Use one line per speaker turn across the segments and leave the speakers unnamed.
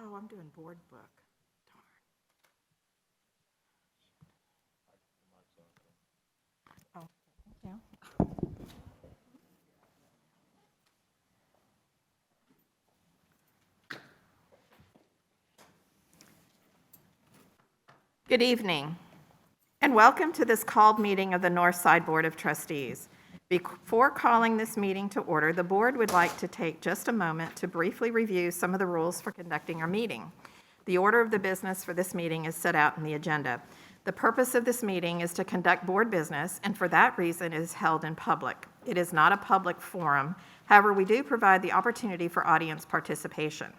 Oh, I'm doing board book. Darn. Oh, thank you. Good evening, and welcome to this called meeting of the Northside Board of Trustees. Before calling this meeting to order, the board would like to take just a moment to briefly review some of the rules for conducting our meeting. The order of the business for this meeting is set out in the agenda. The purpose of this meeting is to conduct board business, and for that reason it is held in public. It is not a public forum. However, we do provide the opportunity for audience participation.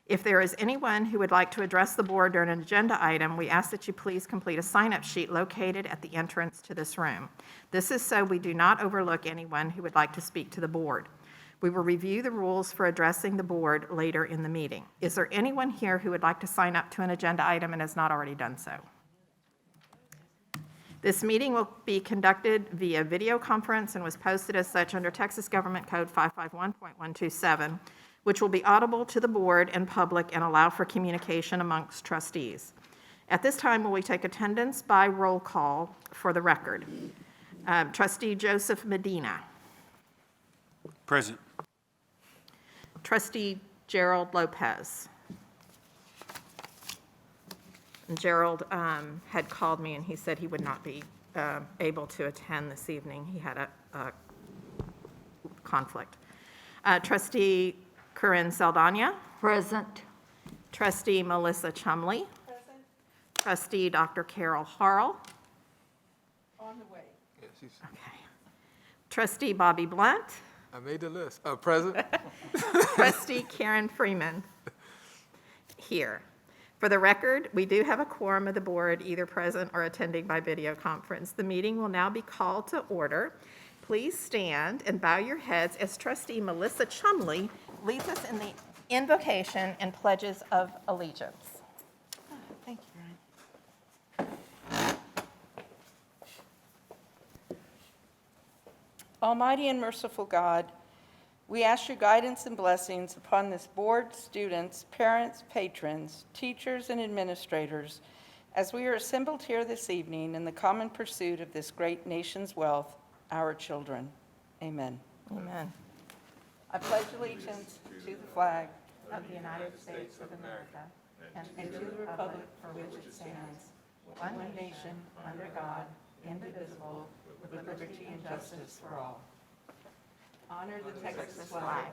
If there is anyone who would like to address the board during an agenda item, we ask that you please complete a sign-up sheet located at the entrance to this room. This is so we do not overlook anyone who would like to speak to the board. We will review the rules for addressing the board later in the meeting. Is there anyone here who would like to sign up to an agenda item and has not already done so? This meeting will be conducted via video conference and was posted as such under Texas Government Code 551.127. Which will be audible to the board and public and allow for communication amongst trustees. At this time, will we take attendance by roll call for the record? Trustee Joseph Medina.
Present.
Trustee Gerald Lopez. And Gerald had called me and he said he would not be able to attend this evening. He had a conflict. Trustee Corinne Saldana.
Present.
Trustee Melissa Chumley.
Present.
Trustee Dr. Carol Harrell.
On the way.
Yeah, she's,
Okay. Trustee Bobby Blunt.
I made the list. Present.
Trustee Karen Freeman. Here. For the record, we do have a quorum of the board either present or attending by video conference. The meeting will now be called to order. Please stand and bow your heads as Trustee Melissa Chumley leads us in the invocation and pledges of allegiance. Thank you, Brian.
Almighty and merciful God, we ask your guidance and blessings upon this board, students, parents, patrons, teachers, and administrators as we are assembled here this evening in the common pursuit of this great nation's wealth, our children. Amen.
Amen.
I pledge allegiance to the flag of the United States of America and to the republic for which it stands, one nation, under God, indivisible, with liberty and justice for all. Honor the Texas flag.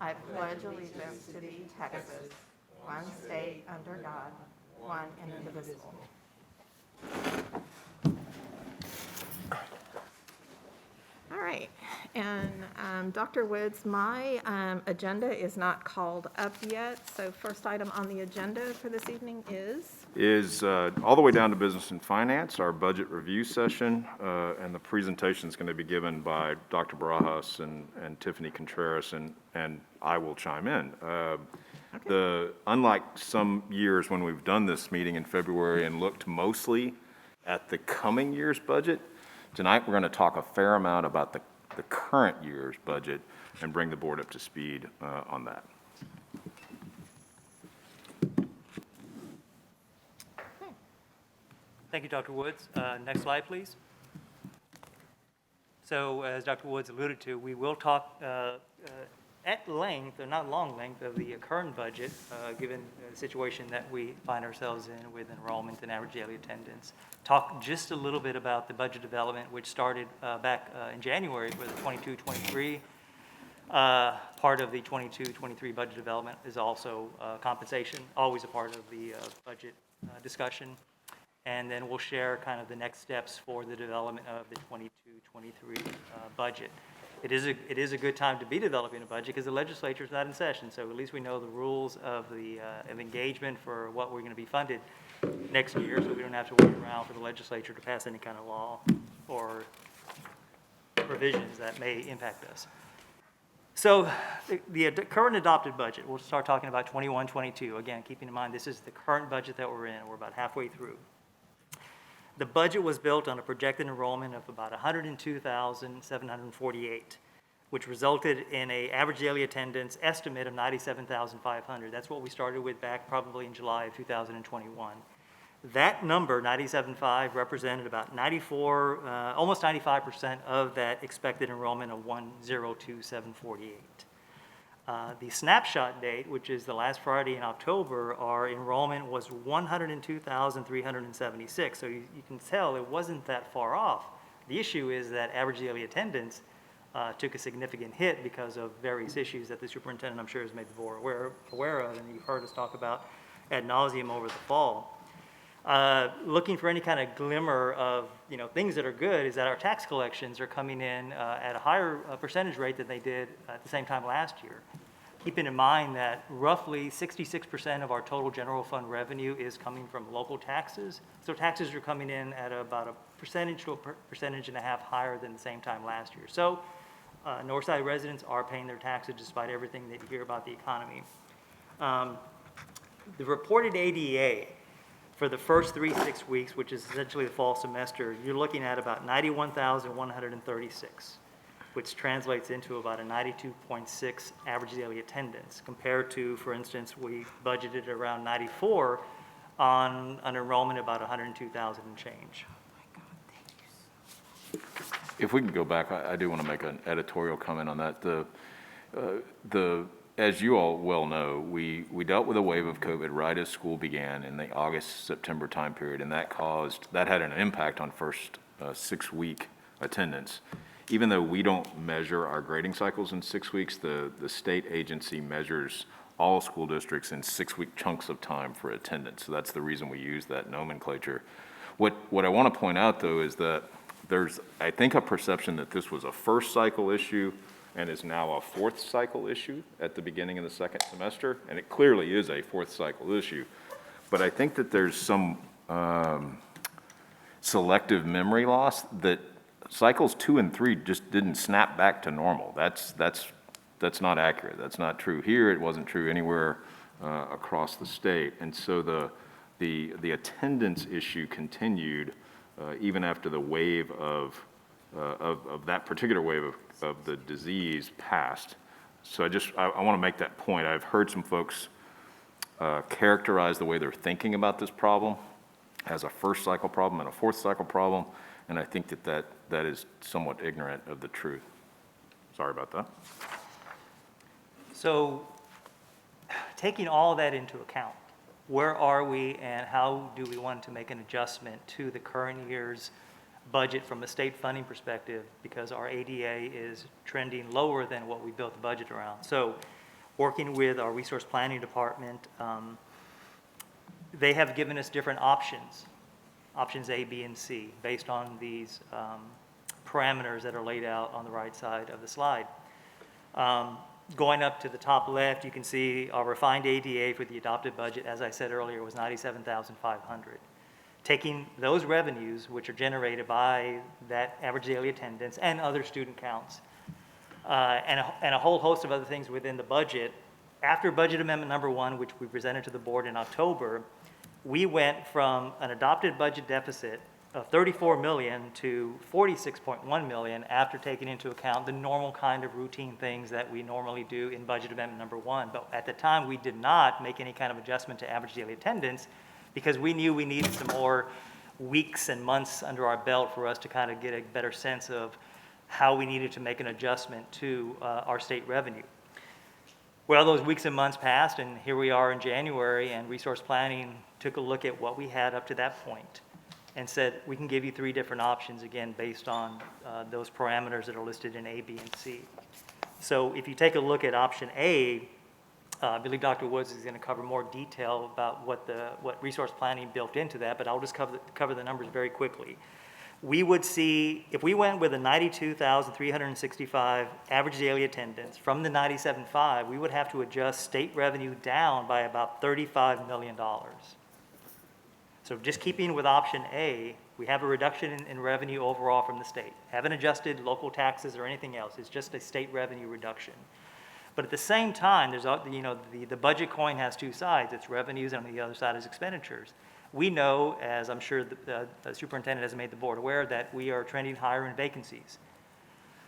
I pledge allegiance to thee, Texas, one state under God, one and indivisible. All right, and Dr. Woods, my agenda is not called up yet, so first item on the agenda for this evening is
All the way down to business and finance, our budget review session, and the presentation is going to be given by Dr. Barajas and Tiffany Contreras, and I will chime in. Unlike some years when we've done this meeting in February and looked mostly at the coming year's budget, tonight we're going to talk a fair amount about the current year's budget and bring the board up to speed on that.
Thank you, Dr. Woods. Next slide, please. So as Dr. Woods alluded to, we will talk at length, or not long length, of the current budget, given the situation that we find ourselves in with enrollment and average daily attendance. Talk just a little bit about the budget development, which started back in January for the 22-23. Part of the 22-23 budget development is also compensation, always a part of the budget discussion. And then we'll share kind of the next steps for the development of the 22-23 budget. It is a good time to be developing a budget because the legislature is not in session, so at least we know the rules of the of engagement for what we're going to be funded next year, so we don't have to wait around for the legislature to pass any kind of law or provisions that may impact us. So the current adopted budget, we'll start talking about 21-22. Again, keeping in mind this is the current budget that we're in. We're about halfway through. The budget was built on a projected enrollment of about 102,748. which resulted in a average daily attendance estimate of 97,500. That's what we started with back probably in July of 2021. That number, 97.5, represented about 94, almost 95% of that expected enrollment of 102,748. The snapshot date, which is the last Friday in October, our enrollment was 102,376. So you can tell it wasn't that far off. The issue is that average daily attendance took a significant hit because of various issues that the superintendent, I'm sure, has made the board aware of, and you've heard us talk about ad nauseum over the fall. Looking for any kind of glimmer of, things that are good is that our tax collections are coming in at a higher percentage rate than they did at the same time last year. Keeping in mind that roughly 66% of our total general fund revenue is coming from local taxes. So taxes are coming in at about a percentage to a percentage and a half higher than the same time last year. So Northside residents are paying their taxes despite everything that you hear about the economy. The reported ADA for the first 6 weeks, which is essentially the fall semester, you're looking at about 91,136, which translates into about a 92.6 average daily attendance, compared to, for instance, we budgeted around 94 on an enrollment about 102,000 and change.
If we can go back, I do want to make an editorial comment on that. As you all well know, we dealt with a wave of COVID right as school began in the August-September time period, and that had an impact on first 6-week attendance. Even though we don't measure our grading cycles in 6 weeks, the state agency measures all school districts in 6-week chunks of time for attendance. So that's the reason we use that nomenclature. What I want to point out, though, is that there's, I think, a perception that this was a first cycle issue and is now a fourth cycle issue at the beginning of the second semester, and it clearly is a fourth cycle issue. But I think that there's some selective memory loss that cycles 2 and 3 just didn't snap back to normal. That's not accurate. That's not true here. It wasn't true anywhere across the state. And so the attendance issue continued even after the wave of that particular wave of the disease passed. So I want to make that point. I've heard some folks characterize the way they're thinking about this problem as a first cycle problem and a fourth cycle problem, and I think that is somewhat ignorant of the truth. Sorry about that.
So taking all that into account, where are we and how do we want to make an adjustment to the current year's budget from a state funding perspective, because our ADA is trending lower than what we built the budget around. So working with our resource planning department, they have given us different options A, B, and C, based on these parameters that are laid out on the right side of the slide. Going up to the top left, you can see our refined ADA for the adopted budget, as I said earlier, was 97,500. Taking those revenues, which are generated by that average daily attendance and other student counts, and a whole host of other things within the budget, after budget amendment number 1, which we presented to the board in October, we went from an adopted budget deficit of $34 million to $46.1 million after taking into account the normal kind of routine things that we normally do in budget amendment number 1. But at the time, we did not make any kind of adjustment to average daily attendance because we knew we needed some more weeks and months under our belt for us to kind of get a better sense of how we needed to make an adjustment to our state revenue. Well, those weeks and months passed, and here we are in January, and resource planning took a look at what we had up to that point and said, we can give you 3 different options, again, based on those parameters that are listed in A, B, and C. So if you take a look at option A, I believe Dr. Woods is going to cover more detail about what resource planning built into that, but I'll just cover the numbers very quickly. We would see, if we went with a 92,365 average daily attendance from the 97.5, we would have to adjust state revenue down by about $35 million. So just keeping with option A, we have a reduction in revenue overall from the state. Haven't adjusted local taxes or anything else. It's just a state revenue reduction. But at the same time, there's, the budget coin has 2 sides. It's revenues, and on the other side is expenditures. We know, as I'm sure the superintendent has made the board aware, that we are trending higher in vacancies.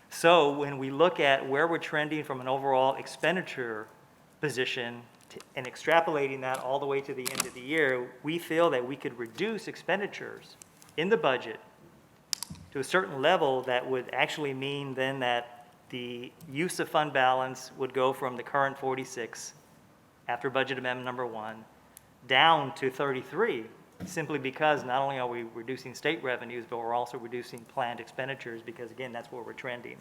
So when we look at where we're trending from an overall expenditure position and extrapolating that all the way to the end of the year, we feel that we could reduce expenditures in the budget to a certain level that would actually mean then that the use of fund balance would go from the current 46 after budget amendment number 1 down to 33, simply because not only are we reducing state revenues, but we're also reducing planned expenditures because, again, that's where we're trending.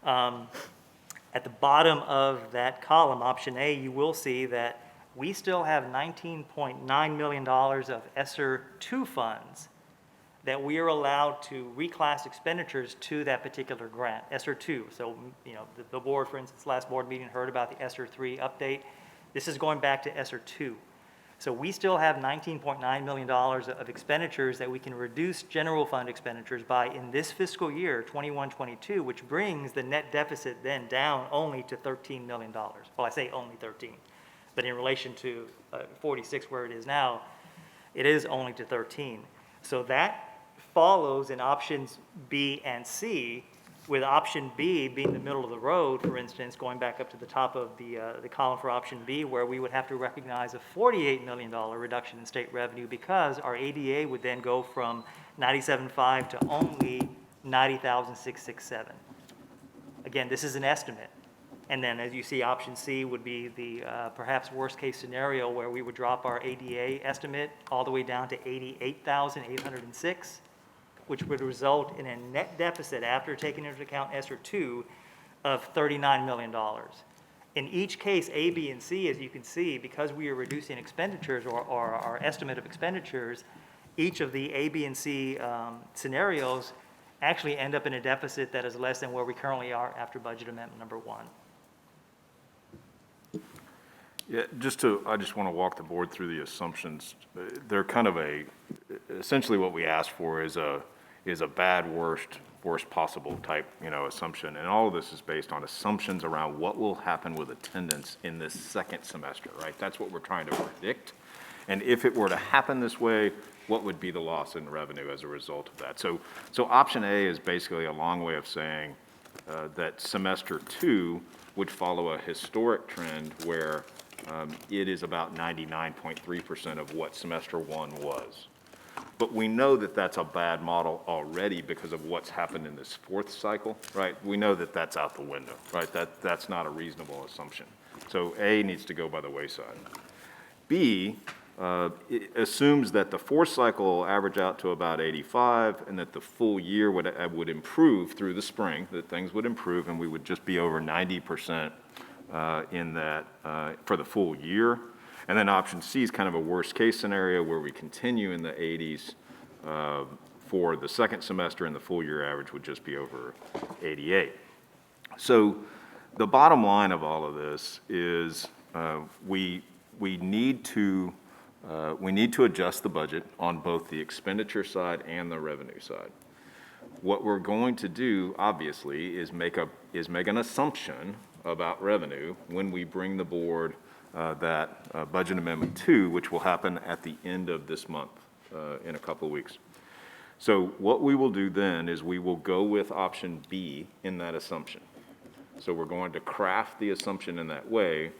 At the bottom of that column, option A, you will see that we still have $19.9 million of ESSER 2 funds that we are allowed to reclass expenditures to that particular grant, ESSER 2. So, you know, the board, for instance, last board meeting heard about the ESSER 3 update. This is going back to ESSER 2. So we still have $19.9 million of expenditures that we can reduce general fund expenditures by in this fiscal year, 21-22, which brings the net deficit then down only to $13 million. Well, I say only 13, but in relation to 46 where it is now, it is only to 13. So that follows in options B and C, with option B being the middle of the road, for instance, going back up to the top of the column for option B, where we would have to recognize a $48 million reduction in state revenue because our ADA would then go from 97.5 to only 90,667. Again, this is an estimate. And then, as you see, option C would be the perhaps worst-case scenario where we would drop our ADA estimate all the way down to 88,806, which would result in a net deficit after taking into account ESSER 2 of $39 million. In each case, A, B, and C, as you can see, because we are reducing expenditures or our estimate of expenditures, each of the A, B, and C scenarios actually end up in a deficit that is less than where we currently are after budget amendment number 1.
Yeah, I just want to walk the board through the assumptions. They're kind of essentially what we asked for is a bad, worst possible type, assumption. And all of this is based on assumptions around what will happen with attendance in this second semester, right? That's what we're trying to predict. And if it were to happen this way, what would be the loss in revenue as a result of that? So option A is basically a long way of saying that semester 2 would follow a historic trend where it is about 99.3% of what semester 1 was. But we know that that's a bad model already because of what's happened in this fourth cycle, right? We know that that's out the window, right? That's not a reasonable assumption. So A needs to go by the wayside. B it assumes that the fourth cycle will average out to about 85 and that the full year would improve through the spring, that things would improve and we would just be over 90% in that for the full year. And then option C is kind of a worst case scenario where we continue in the 80s for the second semester and the full year average would just be over 88. So the bottom line of all of this is we need to adjust the budget on both the expenditure side and the revenue side. What we're going to do, obviously, is make an assumption about revenue when we bring the board that Budget Amendment 2, which will happen at the end of this month, in a couple of weeks. So what we will do then is we will go with option B in that assumption. So we're going to craft the assumption in that way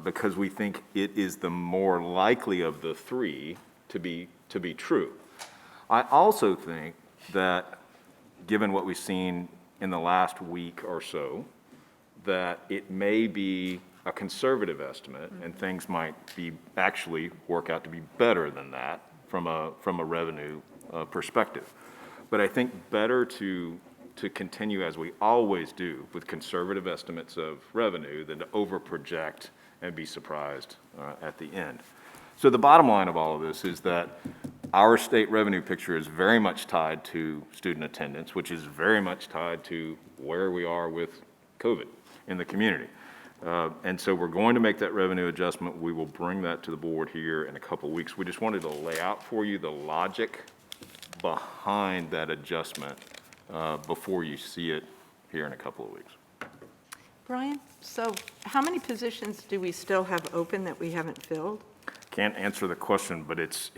because we think it is the more likely of the three to be true. I also think that, given what we've seen in the last week or so, that it may be a conservative estimate and things might actually work out to be better than that from a revenue perspective. But I think better to continue as we always do with conservative estimates of revenue than to over-project and be surprised at the end. So the bottom line of all of this is that our state revenue picture is very much tied to student attendance, which is very much tied to where we are with COVID in the community. And so we're going to make that revenue adjustment. We will bring that to the board here in a couple of weeks. We just wanted to lay out for you the logic behind that adjustment before you see it here in a couple of weeks.
Brian, so how many positions do we still have open that we haven't filled?
Can't answer the question, but it's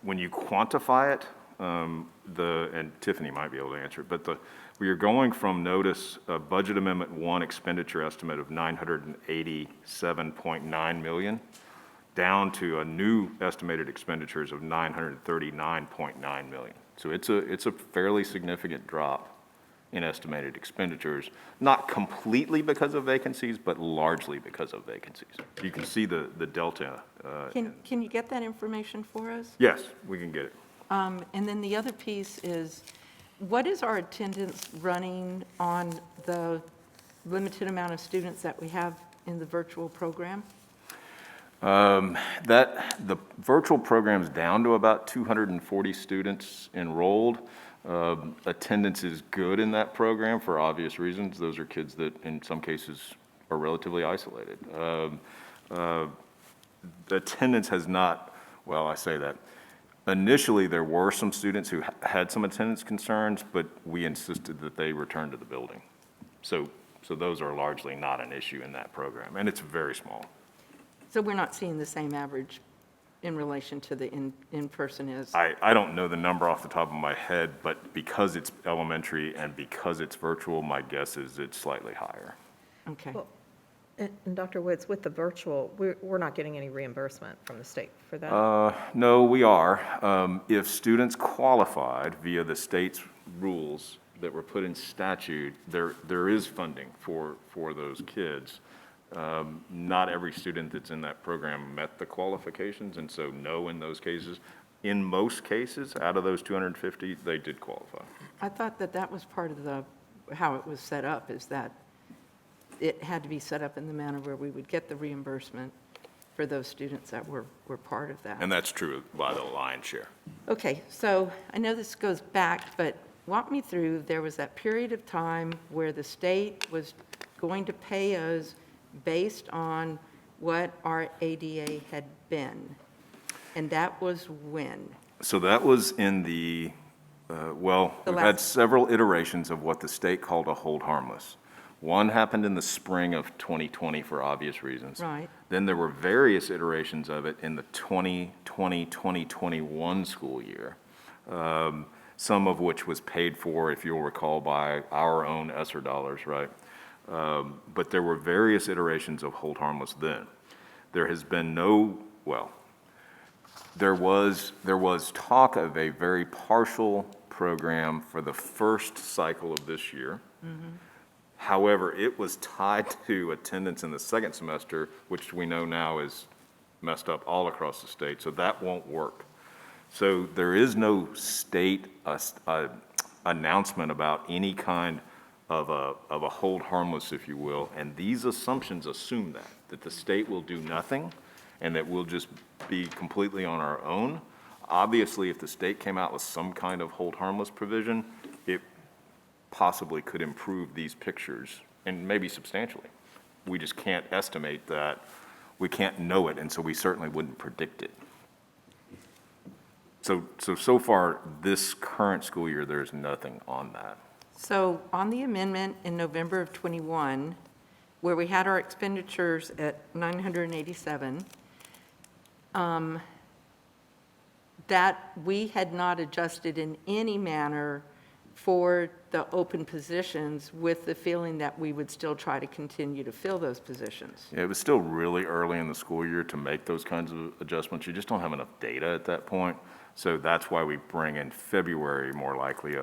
when you quantify it, and Tiffany might be able to answer it, but we are going from notice of Budget Amendment 1 expenditure estimate of $987.9 million down to a new estimated expenditures of $939.9 million. So it's a fairly significant drop in estimated expenditures, not completely because of vacancies, but largely because of vacancies. You can see the delta.
Can you get that information for us?
Yes, we can get it.
And then the other piece is, what is our attendance running on the limited amount of students that we have in the virtual program?
The virtual program's down to about 240 students enrolled. Attendance is good in that program for obvious reasons. Those are kids that in some cases are relatively isolated. Attendance has not, well, I say that. Initially, there were some students who had some attendance concerns, but we insisted that they return to the building. So those are largely not an issue in that program, and it's very small.
So we're not seeing the same average in relation to the in-person is?
I don't know the number off the top of my head, but because it's elementary and because it's virtual, my guess is it's slightly higher.
Okay.
Well, and Dr. Woods, with the virtual, we're not getting any reimbursement from the state for that?
No, we are. If students qualified via the state's rules that were put in statute, there is funding for those kids. Not every student that's in that program met the qualifications, and so no in those cases. In most cases, out of those 250, they did qualify.
I thought that was part of how it was set up, is that it had to be set up in the manner where we would get the reimbursement for those students that were part of that.
And that's true by the lion's share.
Okay, so I know this goes back, but walk me through, there was that period of time where the state was going to pay us based on what our ADA had been, and that was when?
So that was in we've had several iterations of what the state called a hold harmless. One happened in the spring of 2020 for obvious reasons.
Right.
Then there were various iterations of it in the 2020-2021 school year, some of which was paid for, if you'll recall, by our own ESSER dollars, right? But there were various iterations of hold harmless then. There has been there was talk of a very partial program for the first cycle of this year. Mm-hmm. However, it was tied to attendance in the second semester, which we know now is messed up all across the state, so that won't work. So there is no state announcement about any kind of a hold harmless, if you will, and these assumptions assume that the state will do nothing and that we'll just be completely on our own. Obviously, if the state came out with some kind of hold harmless provision, it possibly could improve these pictures, and maybe substantially. We just can't estimate that. We can't know it, and so we certainly wouldn't predict it. So far, this current school year, there's nothing on that.
So on the amendment in November of '21, where we had our expenditures at 987, that we had not adjusted in any manner for the open positions, with the feeling that we would still try to continue to fill those positions.
Yeah, it was still really early in the school year to make those kinds of adjustments. You just don't have enough data at that point. So that's why we bring in February more likely,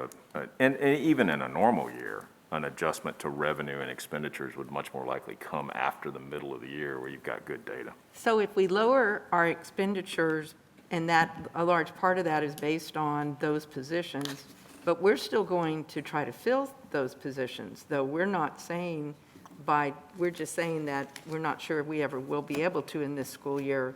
and even in a normal year, an adjustment to revenue and expenditures would much more likely come after the middle of the year where you've got good data.
So if we lower our expenditures, and that a large part of that is based on those positions, but we're still going to try to fill those positions, though we're not saying we're just saying that we're not sure we ever will be able to in this school year.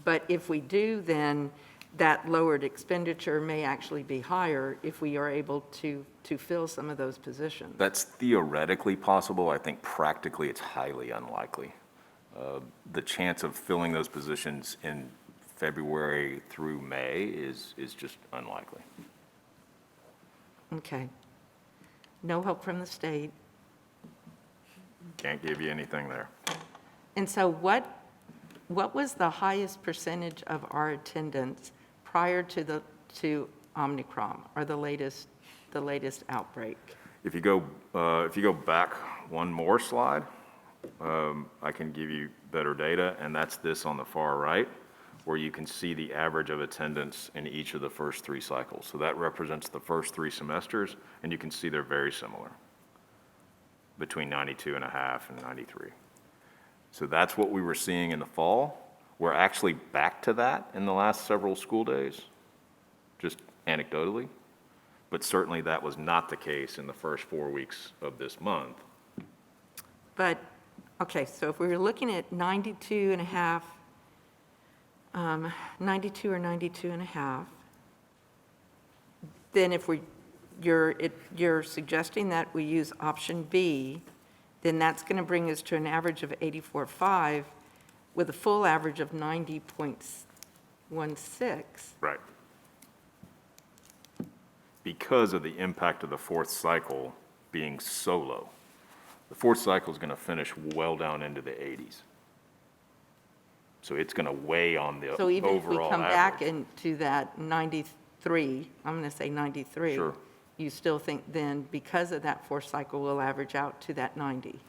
But if we do, then that lowered expenditure may actually be higher if we are able to fill some of those positions.
That's theoretically possible. I think practically it's highly unlikely. The chance of filling those positions in February through May is just unlikely.
Okay. No help from the state.
Can't give you anything there.
And so what was the highest percentage of our attendance prior to Omicron, or the latest outbreak?
If you go back one more slide, I can give you better data, and that's this on the far right, where you can see the average of attendance in each of the first 3 cycles. So that represents the first 3 semesters, and you can see they're very similar, between 92.5 and 93. So that's what we were seeing in the fall. We're actually back to that in the last several school days, just anecdotally. But certainly that was not the case in the first 4 weeks of this month.
But, okay, so if we were looking at 92 and a half, 92 or 92 and a half, then if you're suggesting that we use option B, then that's going to bring us to an average of 84.5 with a full average of 90.16.
Right. Because of the impact of the 4th cycle being so low. The 4th cycle is going to finish well down into the 80s. So it's going to weigh on the overall average.
So even if we come back into that 93, I'm going to say 93.
Sure.
You still think then, because of that 4th cycle, we'll average out to that 90?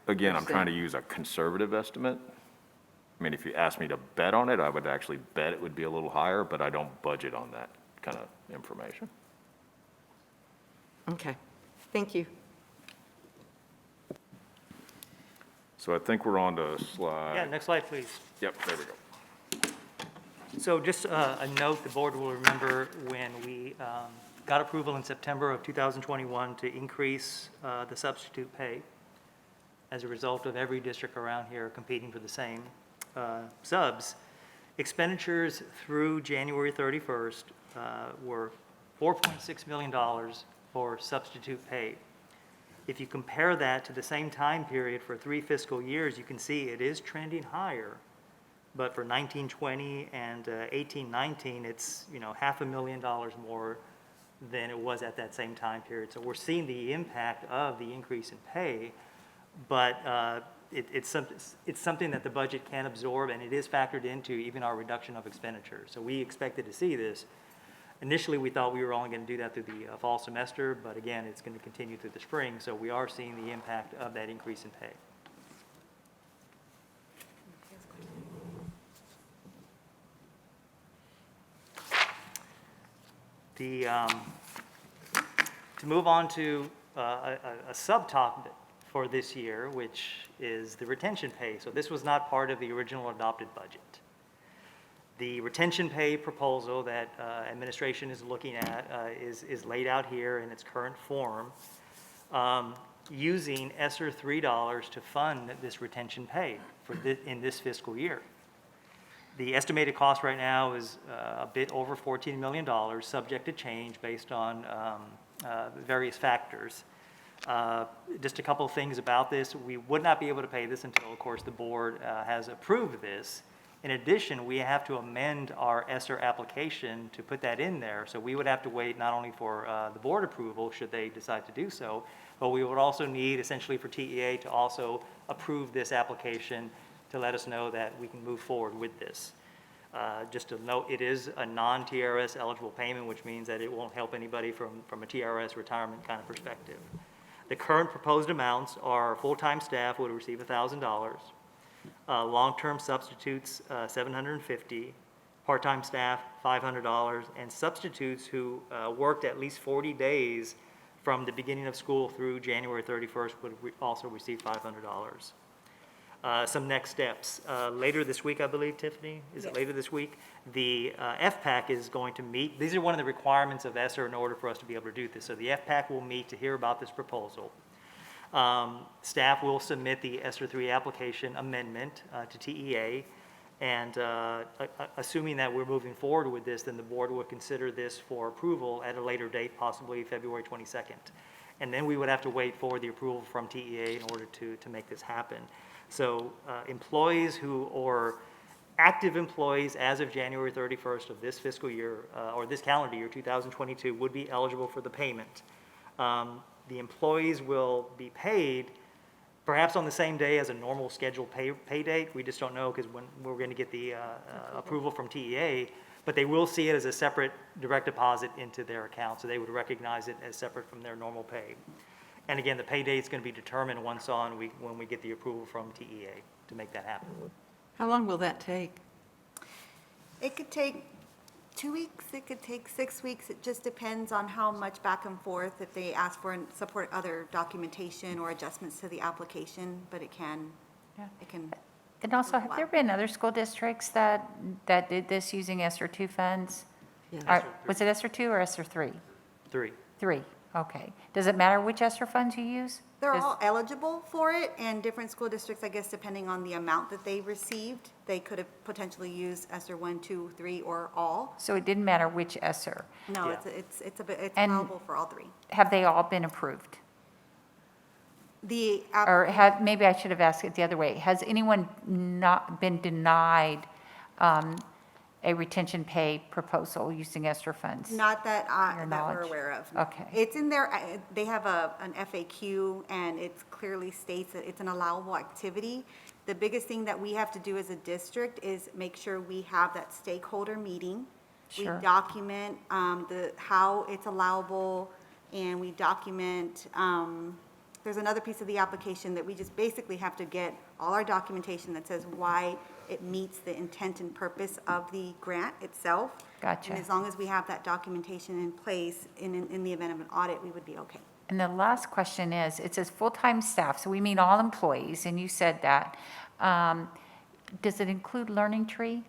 Again, I'm trying to use a conservative estimate. I mean, if you asked me to bet on it, I would actually bet it would be a little higher, but I don't budget on that kind of information.
Okay, thank you.
So I think we're on to slide.
Yeah, next slide, please.
Yep, there we go.
So just a note, the board will remember when we got approval in September of 2021 to increase the substitute pay as a result of every district around here competing for the same subs. Expenditures through January 31st were $4.6 million for substitute pay. If you compare that to the same time period for 3 fiscal years, you can see it is trending higher. But for 1920 and 1819, it's, $500,000 more than it was at that same time period. So we're seeing the impact of the increase in pay, but it's something that the budget can absorb, and it is factored into even our reduction of expenditures. So we expected to see this. Initially, we thought we were only going to do that through the fall semester, but again, it's going to continue through the spring. So we are seeing the impact of that increase in pay. To move on to a subtopic for this year, which is the retention pay. So this was not part of the original adopted budget. The retention pay proposal that administration is looking at is laid out here in its current form, using ESSER $3 to fund this retention pay in this fiscal year. The estimated cost right now is a bit over $14 million, subject to change based on various factors. Just a couple of things about this. We would not be able to pay this until, of course, the board has approved this. In addition, we have to amend our ESSER application to put that in there. So we would have to wait not only for the board approval, should they decide to do so, but we would also need essentially for TEA to also approve this application to let us know that we can move forward with this. Just to note, it is a non-TRS eligible payment, which means that it won't help anybody from a TRS retirement kind of perspective. The current proposed amounts are full-time staff would receive $1,000, long-term substitutes $750, part-time staff $500, and substitutes who worked at least 40 days from the beginning of school through January 31st would also receive $500. Some next steps. Later this week, I believe, Tiffany, is it later this week? The FPAC is going to meet. These are one of the requirements of ESSER in order for us to be able to do this. So the FPAC will meet to hear about this proposal. Staff will submit the ESSER 3 application amendment to TEA, and assuming that we're moving forward with this, then the board would consider this for approval at a later date, possibly February 22nd. And then we would have to wait for the approval from TEA in order to make this happen. So employees or active employees as of January 31st of this fiscal year, or this calendar year, 2022, would be eligible for the payment. The employees will be paid perhaps on the same day as a normal scheduled pay date. We just don't know because when we're going to get the approval from TEA, but they will see it as a separate direct deposit into their account, so they would recognize it as separate from their normal pay. And again, the pay date's going to be determined when we get the approval from TEA to make that happen.
How long will that take?
It could take 2 weeks, it could take 6 weeks. It just depends on how much back and forth, if they ask for and support other documentation or adjustments to the application, but it can.
And also, have there been other school districts that did this using ESSER 2 funds? Was it ESSER 2 or ESSER 3?
3.
3, okay. Does it matter which ESSER funds you use?
They're all eligible for it, and different school districts, I guess, depending on the amount that they received, they could have potentially used ESSER 1, 2, 3, or all.
So it didn't matter which ESSER.
No,
Yeah.
it's
And-
allowable for all three.
Have they all been approved?
The,
Or maybe I should have asked it the other way. Has anyone not been denied a retention pay proposal using ESSER funds?
not that
Your
that we're
knowledge.
aware of.
Okay.
It's in there, they have an FAQ, and it clearly states that it's an allowable activity. The biggest thing that we have to do as a district is make sure we have that stakeholder meeting.
Sure.
We document how it's allowable, and we document, there's another piece of the application that we just basically have to get all our documentation that says why it meets the intent and purpose of the grant itself.
Gotcha.
And as long as we have that documentation in place, in the event of an audit, we would be okay.
And the last question is, it says full-time staff, so we mean all employees, and you said that. Does it include Learning Tree?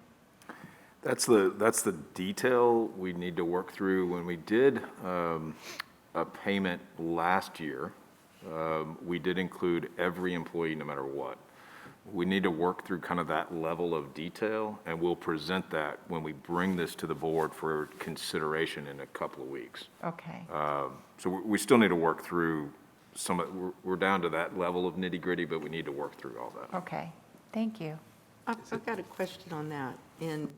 That's the detail we need to work through. When we did a payment last year, we did include every employee no matter what. We need to work through kind of that level of detail, and we'll present that when we bring this to the board for consideration in a couple of weeks.
Okay,
So we still need to work through we're down to that level of nitty-gritty, but we need to work through all that.
okay, thank you.
I've got a question on that, and,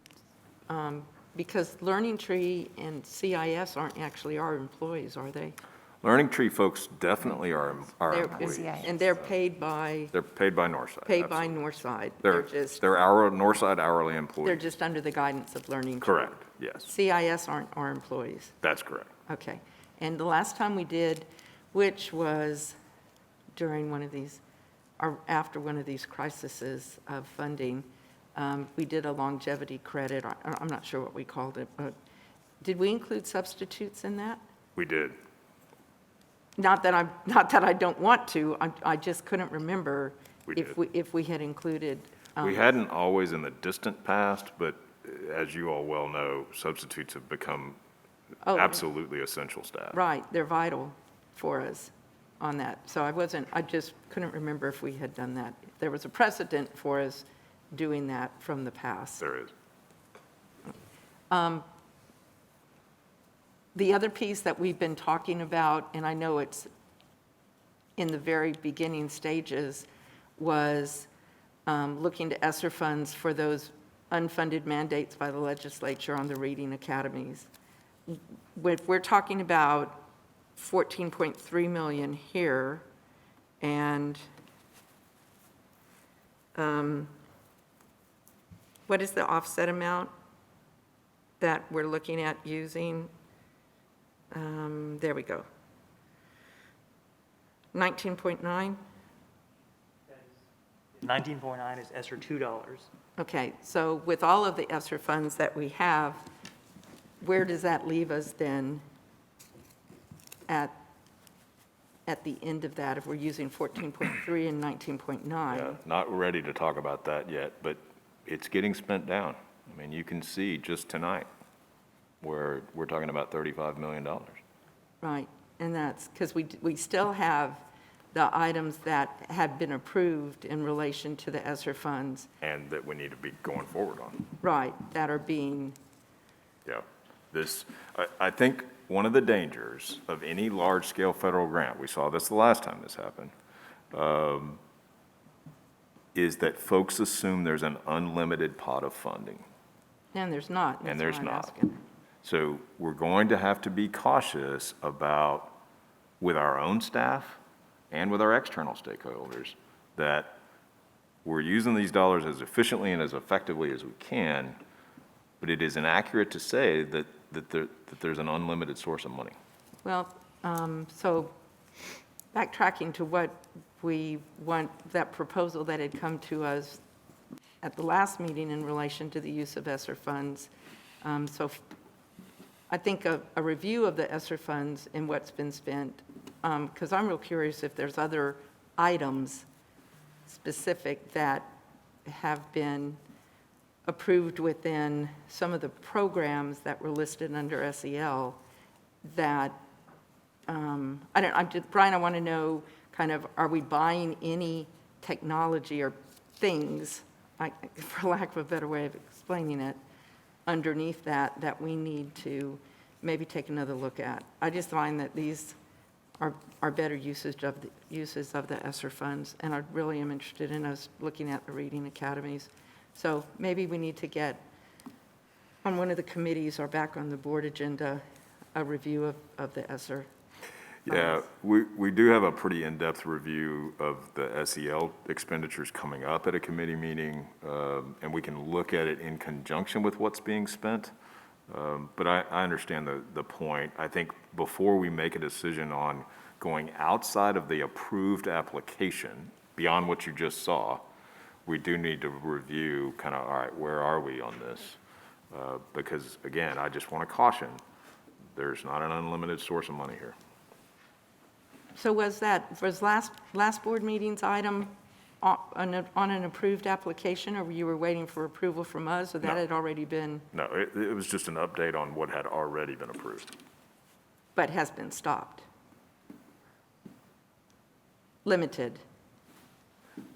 because Learning Tree and CIS aren't actually our employees, are they?
Learning Tree folks definitely are
They're-
employees.
And they're paid by
They're paid by Northside. absolutely.
Northside.
They're Northside hourly
They're
employees.
just under the guidance of Learning Tree.
Correct, yes,
CIS aren't our employees.
that's correct.
Okay. And the last time we did, which was during one of these, or after one of these crises of funding, we did a longevity credit. I'm not sure what we called it, but did we include substitutes in that?
We did.
Not that I don't want to, I just couldn't remember
We
if we had included.
We hadn't always in the distant past, but as you all well know, substitutes have become
Oh,
absolutely essential staff.
Right, they're vital for us on that. So I just couldn't remember if we had done that. There was a precedent for us doing that from the past.
There is.
The other piece that we've been talking about, and I know it's in the very beginning stages, was looking to ESSER funds for those unfunded mandates by the legislature on the reading academies. We're talking about 14.3 million here, and what is the offset amount that we're looking at using? There we go. 19.9?
19.9 is ESSER $2.
Okay, so with all of the ESSER funds that we have, where does that leave us then at the end of that, if we're using 14.3 and 19.9?
Yeah, not ready to talk about that yet, but it's getting spent down. I mean, you can see just tonight where we're talking about $35 million.
Right, and that's, because we still have the items that have been approved in relation to the ESSER funds,
And that we need to be going forward on.
right, that are being,
Yeah. I think one of the dangers of any large-scale federal grant, we saw this the last time this happened, is that folks assume there's an unlimited pot of funding.
and there's not.
And
that's
there's
why I'm
not.
asking.
So we're going to have to be cautious about, with our own staff and with our external stakeholders, that we're using these dollars as efficiently and as effectively as we can, but it is inaccurate to say that there's an unlimited source of money.
Well, so backtracking to what we want, that proposal that had come to us at the last meeting in relation to the use of ESSER funds. I think a review of the ESSER funds and what's been spent, because I'm real curious if there's other items specific that have been approved within some of the programs that were listed under SEL that, Brian, I want to know kind of, are we buying any technology or things, for lack of a better way of explaining it, underneath that we need to maybe take another look at? I just find that these are better uses of the ESSER funds, and I really am interested in us looking at the reading academies. So maybe we need to get on one of the committees or back on the board agenda, a review of the ESSER.
Yeah, we do have a pretty in-depth review of the SEL expenditures coming up at a committee meeting, and we can look at it in conjunction with what's being spent. But I understand the point. I think before we make a decision on going outside of the approved application, beyond what you just saw, we do need to review kind of, all right, where are we on this? Because again, I just want to caution, there's not an unlimited source of money here.
So was last board meeting's item on an approved application, or you were waiting for approval from us, or that
No.
had already been,
No, it was just an update on what had already been approved.
but has been stopped? Limited.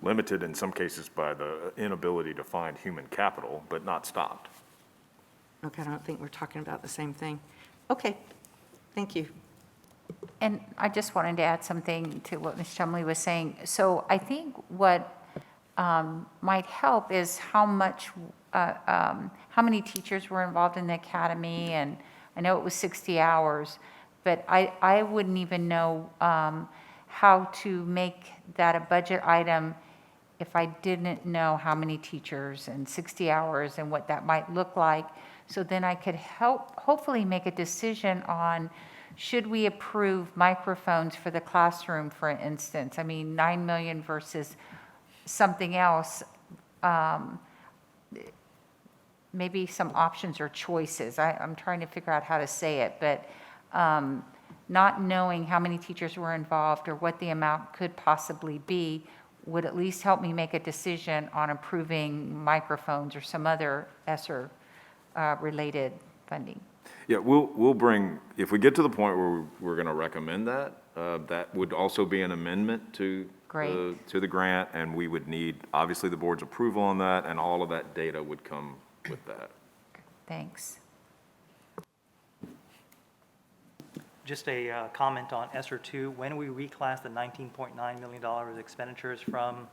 Limited in some cases by the inability to find human capital, but not stopped.
Okay, I don't think we're talking about the same thing. Okay, thank you.
And I just wanted to add something to what Ms. Chumley was saying. So I think what might help is how many teachers were involved in the academy, and I know it was 60 hours, but I wouldn't even know how to make that a budget item if I didn't know how many teachers and 60 hours and what that might look like. So then I could hopefully make a decision on, should we approve microphones for the classroom, for instance? I mean, 9 million versus something else. Maybe some options or choices. I'm trying to figure out how to say it, but not knowing how many teachers were involved or what the amount could possibly be would at least help me make a decision on approving microphones or some other ESSER related funding.
Yeah, we'll bring, if we get to the point where we're going to recommend that, that would also be an amendment to the grant, and we would need, obviously, the board's approval on that, and all of that data would come with that.
Thanks.
Just a comment on ESSER 2. When we reclass the $19.9 million of expenditures from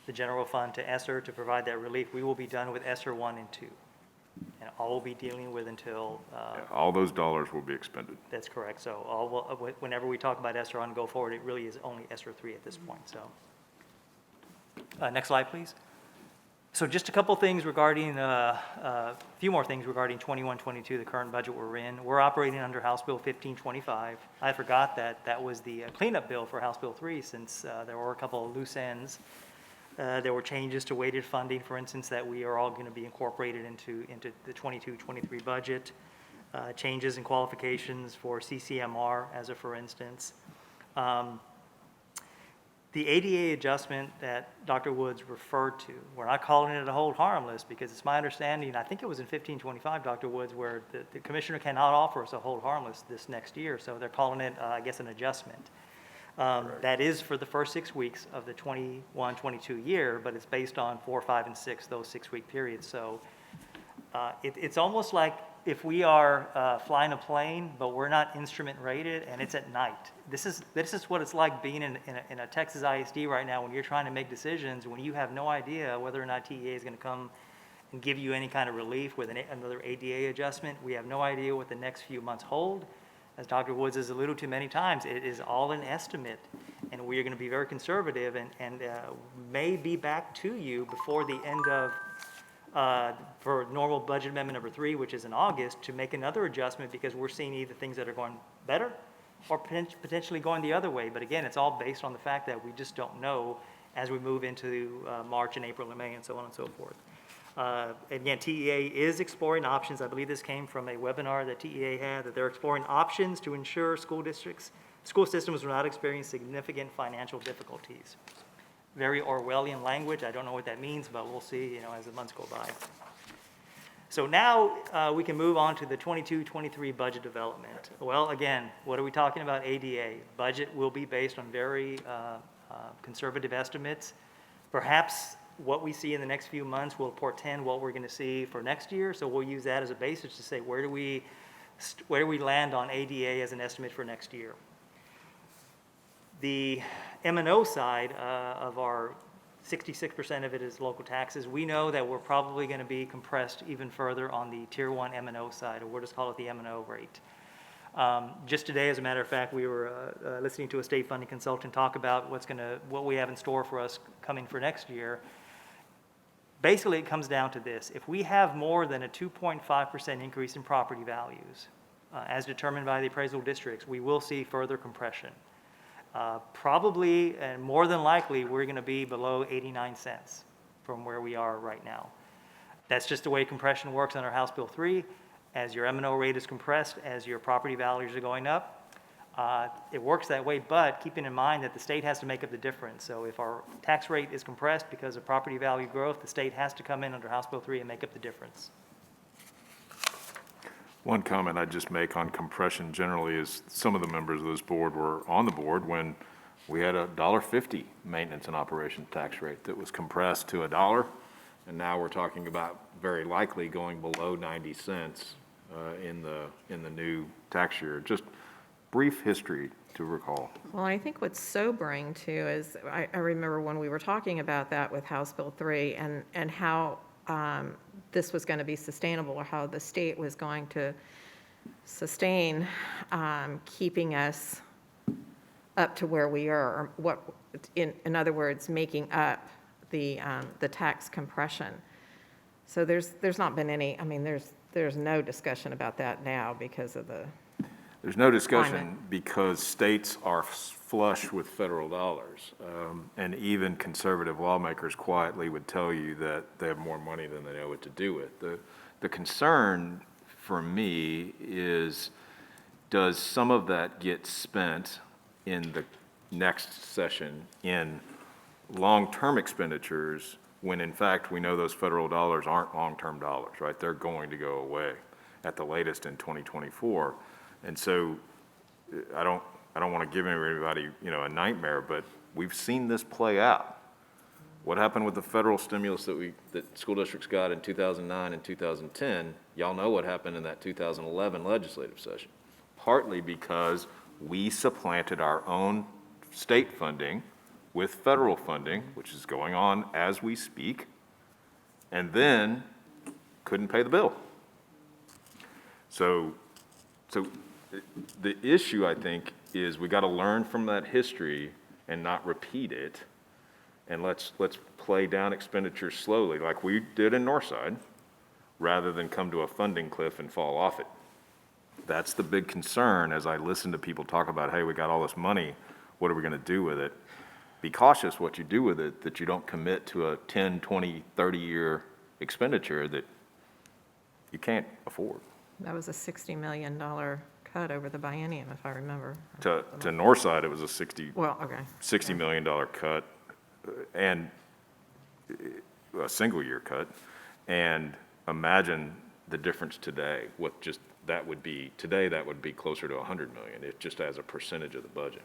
the general fund to ESSER to provide that relief, we will be done with ESSER 1 and 2. And all we'll be dealing with until,
Yeah, all those dollars will be expended.
that's correct. So whenever we talk about ESSER on go forward, it really is only ESSER 3 at this point, so. Next slide, please. So just a couple things regarding, a few more things regarding 21-22, the current budget we're in. We're operating under House Bill 1525. I forgot that was the cleanup bill for House Bill 3, since there were a couple of loose ends. There were changes to weighted funding, for instance, that we are all going to be incorporated into the 22-23 budget. Changes in qualifications for CCMR, as a for instance. The ADA adjustment that Dr. Woods referred to, we're not calling it a hold harmless, because it's my understanding, I think it was in 1525, Dr. Woods, where the commissioner cannot offer us a hold harmless this next year, so they're calling it, I guess, an adjustment. That is for the first 6 weeks of the 21-22 year, but it's based on 4, 5, and 6, those 6-week periods. So it's almost like if we are flying a plane, but we're not instrument rated, and it's at night. This is what it's like being in a Texas ISD right now, when you're trying to make decisions, when you have no idea whether or not TEA is going to come and give you any kind of relief with another ADA adjustment. We have no idea what the next few months hold. As Dr. Woods has alluded to many times, it is all an estimate. And and we are going to be very conservative and may be back to you before the end of, for normal budget amendment number 3, which is in August, to make another adjustment because we're seeing either things that are going better or potentially going the other way. But again, it's all based on the fact that we just don't know as we move into March and April and May and so on and so forth. Again, TEA is exploring options. I believe this came from a webinar that TEA had, that they're exploring options to ensure school systems will not experience significant financial difficulties. Very Orwellian language. I don't know what that means, but we'll see, as the months go by. So now we can move on to the 22-23 budget development. Well, again, what are we talking about? ADA. Budget will be based on very conservative estimates. Perhaps what we see in the next few months will portend what we're going to see for next year. So we'll use that as a basis to say where do we land on ADA as an estimate for next year. The M&O side of our 66% of it is local taxes. We know that we're probably going to be compressed even further on the Tier 1 M&O side, or we'll just call it the M&O rate. Just today, as a matter of fact, we were listening to a state funding consultant talk about what we have in store for us coming for next year. Basically, it comes down to this. If we have more than a 2.5% increase in property values, as determined by the appraisal districts, we will see further compression. Probably, and more than likely, we're going to be below 89 cents from where we are right now. That's just the way compression works under House Bill 3. As your M&O rate is compressed, as your property values are going up, it works that way, but keeping in mind that the state has to make up the difference. So if our tax rate is compressed because of property value growth, the state has to come in under House Bill 3 and make up the difference.
One comment I'd just make on compression generally is some of the members of this board were on the board when we had a $1.50 maintenance and operation tax rate that was compressed to $1, and now we're talking about very likely going below 90 cents in the new tax year. Just brief history to recall.
Well, I think what's sobering too is, I remember when we were talking about that with House Bill 3 and how this was going to be sustainable, or how the state was going to sustain keeping us up to where we are, or what, in other words, making up the tax compression. So there's not been any, I mean, there's no discussion about that now because of the
There's no discussion
climate.
because states are flush with federal dollars. And even conservative lawmakers quietly would tell you that they have more money than they know what to do with. The concern for me is, does some of that get spent in the next session in long-term expenditures when in fact we know those federal dollars aren't long-term dollars, right? They're going to go away at the latest in 2024. And so I don't want to give everybody, a nightmare, but we've seen this play out. What happened with the federal stimulus that school districts got in 2009 and 2010? Y'all know what happened in that 2011 legislative session. Partly because we supplanted our own state funding with federal funding, which is going on as we speak, and then couldn't pay the bill. So the issue, I think, is we got to learn from that history and not repeat it. And let's play down expenditures slowly, like we did in Northside, rather than come to a funding cliff and fall off it. That's the big concern as I listen to people talk about, hey, we got all this money, what are we going to do with it? Be cautious what you do with it, that you don't commit to a 10, 20, 30-year expenditure that you can't afford.
That was a $60 million cut over the biennium, if I remember.
To Northside, it was a $60 million cut, and a single-year cut. And imagine the difference today, what just that would be. Today, that would be closer to $100 million, it just as a percentage of the budget.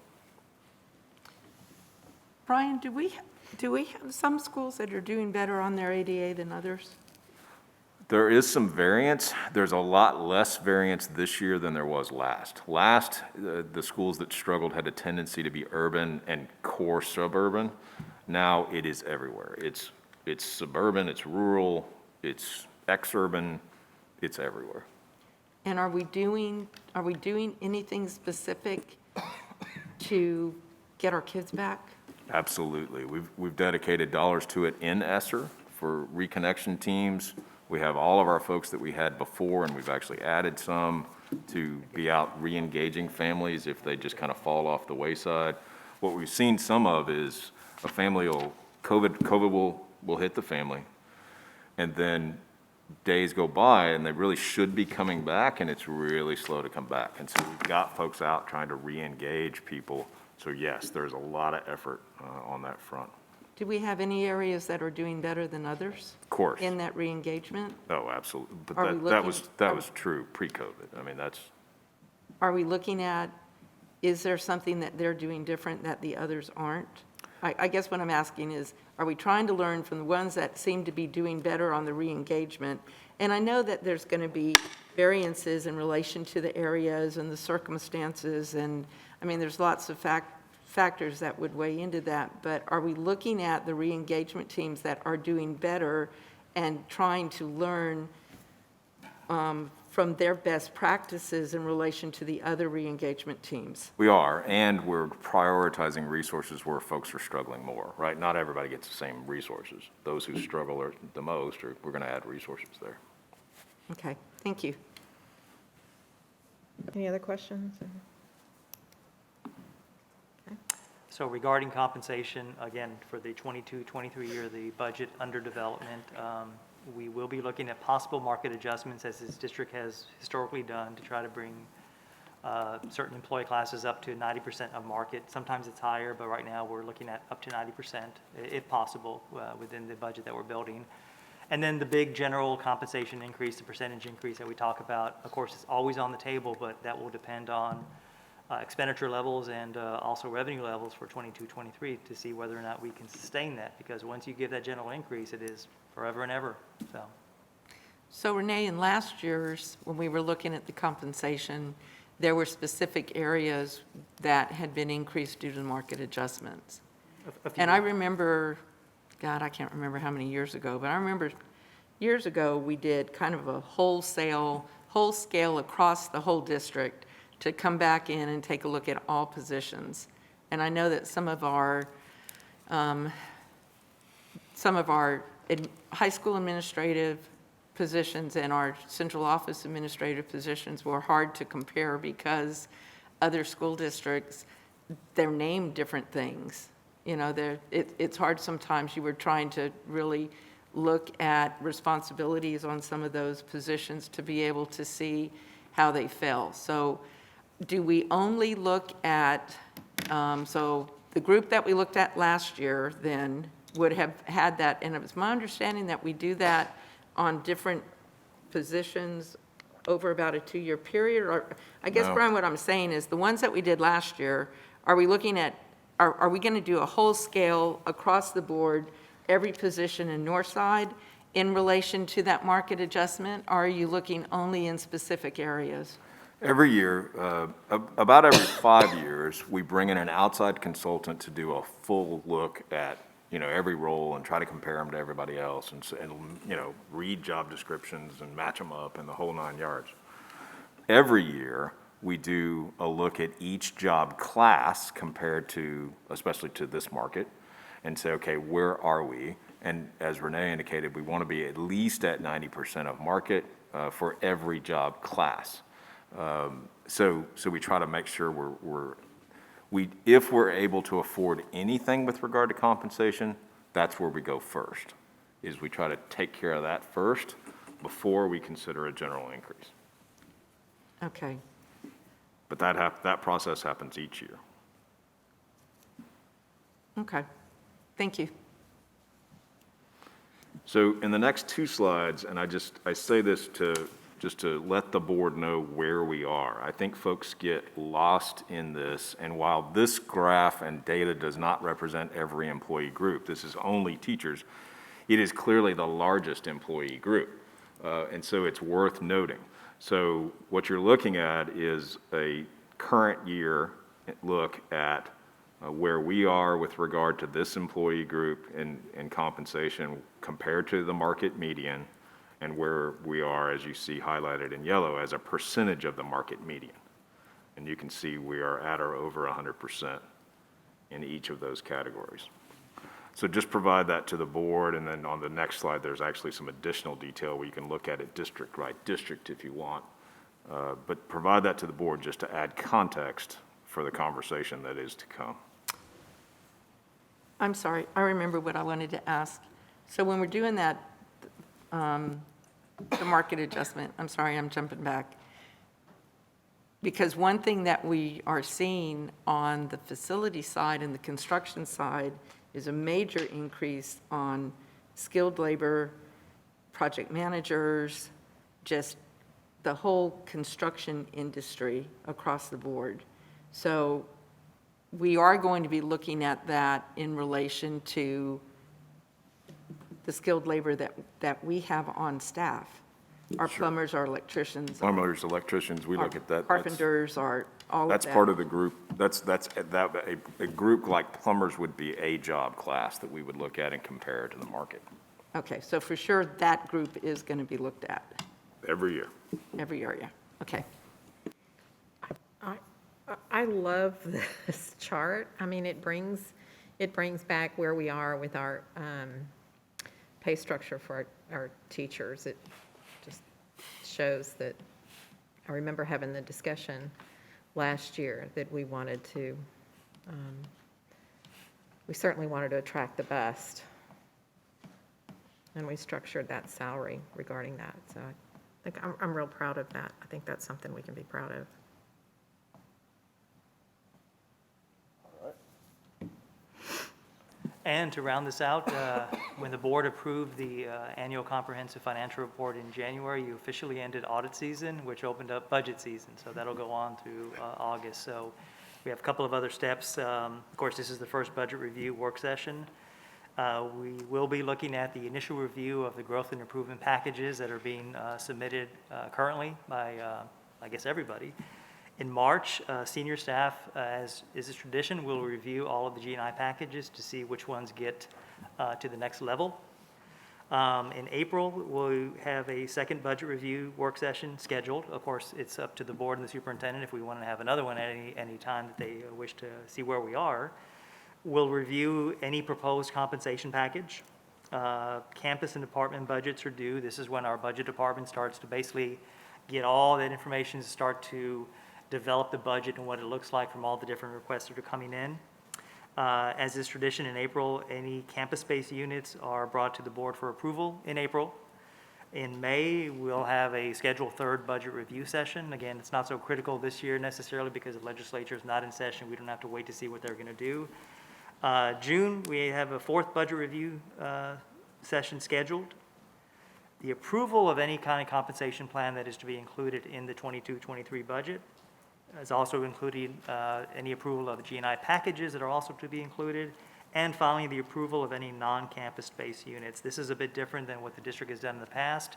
Brian, do we have some schools that are doing better on their ADA than others?
There is some variance. There's a lot less variance this year than there was last. Last, the schools that struggled had a tendency to be urban and core suburban. Now it is everywhere. It's suburban, it's rural, it's exurban, it's everywhere.
And are we doing anything specific to get our kids back?
Absolutely. We've dedicated dollars to it in ESSER for reconnection teams. We have all of our folks that we had before, and we've actually added some to be out re-engaging families if they just kind of fall off the wayside. What we've seen some of is a family COVID will hit the family, and then days go by and they really should be coming back, and it's really slow to come back. And so we've got folks out trying to re-engage people. So yes, there's a lot of effort on that front.
Do we have any areas that are doing better than others?
Of course.
In that re-engagement?
Oh, absolutely. But
Are we
that
looking-
was true pre-COVID. I mean, that's,
Are we looking at, is there something that they're doing different that the others aren't? I guess what I'm asking is, are we trying to learn from the ones that seem to be doing better on the re-engagement? And I know that there's going to be variances in relation to the areas and the circumstances, and, I mean, there's lots of factors that would weigh into that, but are we looking at the re-engagement teams that are doing better and trying to learn from their best practices in relation to the other re-engagement teams?
we are, and we're prioritizing resources where folks are struggling more, right? Not everybody gets the same resources. Those who struggle the most, we're going to add resources there.
Okay, thank you.
Any other questions?
So regarding compensation, again, for the 22-23 year, the budget under development, we will be looking at possible market adjustments, as this district has historically done, to try to bring certain employee classes up to 90% of market. Sometimes it's higher, but right now we're looking at up to 90%, if possible, within the budget that we're building. And then the big general compensation increase, the percentage increase that we talk about, of course, is always on the table, but that will depend on expenditure levels and also revenue levels for 22-23 to see whether or not we can sustain that, because once you give that general increase, it is forever and ever, so.
So Renee, in last year's, when we were looking at the compensation, there were specific areas that had been increased due to market adjustments. And I remember, God, I can't remember how many years ago, but I remember years ago, we did kind of a whole scale across the whole district to come back in and take a look at all positions. And I know that some of our high school administrative positions and our central office administrative positions were hard to compare because other school districts, they're named different things. You know, it's hard sometimes. You were trying to really look at responsibilities on some of those positions to be able to see how they fell. So do we only look at, so the group that we looked at last year then would have had that, and it was my understanding that we do that on different positions over about a 2-year period, or I guess,
No.
Brian, what I'm saying is the ones that we did last year, are we looking at, are we going to do a whole scale across the board, every position in Northside in relation to that market adjustment, or are you looking only in specific areas?
Every year, about every 5 years, we bring in an outside consultant to do a full look at, you know, every role and try to compare them to everybody else and you know, read job descriptions and match them up and the whole 9 yards. Every year, we do a look at each job class compared to, especially to this market, and say, okay, where are we? And as Renee indicated, we want to be at least at 90% of market for every job class. So we try to make sure if we're able to afford anything with regard to compensation, that's where we go first, is we try to take care of that first before we consider a general increase.
Okay.
But that process happens each year.
Okay. Thank you.
So in the next 2 slides, and I say this just to let the board know where we are. I think folks get lost in this, and while this graph and data does not represent every employee group, this is only teachers, it is clearly the largest employee group, and so it's worth noting. So what you're looking at is a current year look at where we are with regard to this employee group in compensation compared to the market median, and where we are, as you see highlighted in yellow, as a percentage of the market median. And you can see we are at or over 100% in each of those categories. So just provide that to the board, and then on the next slide, there's actually some additional detail where you can look at it district by district if you want. But provide that to the board just to add context for the conversation that is to come.
I'm sorry, I remember what I wanted to ask. So when we're doing that, the market adjustment, I'm sorry, I'm jumping back. Because one thing that we are seeing on the facility side and the construction side is a major increase on skilled labor, project managers, just the whole construction industry across the board. So we are going to be looking at that in relation to the skilled labor that we have on staff. Our plumbers, our electricians.
Plumbers, electricians, we look at that.
Carpenters, are all of that.
That's part of the group, a group like plumbers would be a job class that we would look at and compare to the market
Okay, so for sure, that group is going to be looked at
every year.
every area. Okay.
I love this chart. I mean, it brings back where we are with our pay structure for our teachers. It just shows that, I remember having the discussion last year that we wanted to, we certainly wanted to attract the best. And we structured that salary regarding that. So I think I'm real proud of that. I think that's something we can be proud of.
And to round this out, when the board approved the annual comprehensive financial report in January, you officially ended audit season, which opened up budget season. So that'll go on through August. So we have a couple of other steps. Of course, this is the first budget review work session. We will be looking at the initial review of the growth and improvement packages that are being submitted currently by, I guess, everybody. In March, senior staff, as is a tradition, will review all of the G&I packages to see which ones get to the next level. In April, we'll have a second budget review work session scheduled. Of course, it's up to the board and the superintendent if we want to have another one at any time that they wish to see where we are. We'll review any proposed compensation package. Campus and department budgets are due. This is when our budget department starts to basically get all that information to start to develop the budget and what it looks like from all the different requests that are coming in. As is tradition in April, any campus-based units are brought to the board for approval in April. In May, we'll have a scheduled third budget review session. Again, it's not so critical this year necessarily because the legislature is not in session. We don't have to wait to see what they're going to do. June, we have a fourth budget review session scheduled. The approval of any kind of compensation plan that is to be included in the 22-23 budget is also including any approval of the G&I packages that are also to be included, and finally, the approval of any non-campus-based units. This is a bit different than what the district has done in the past,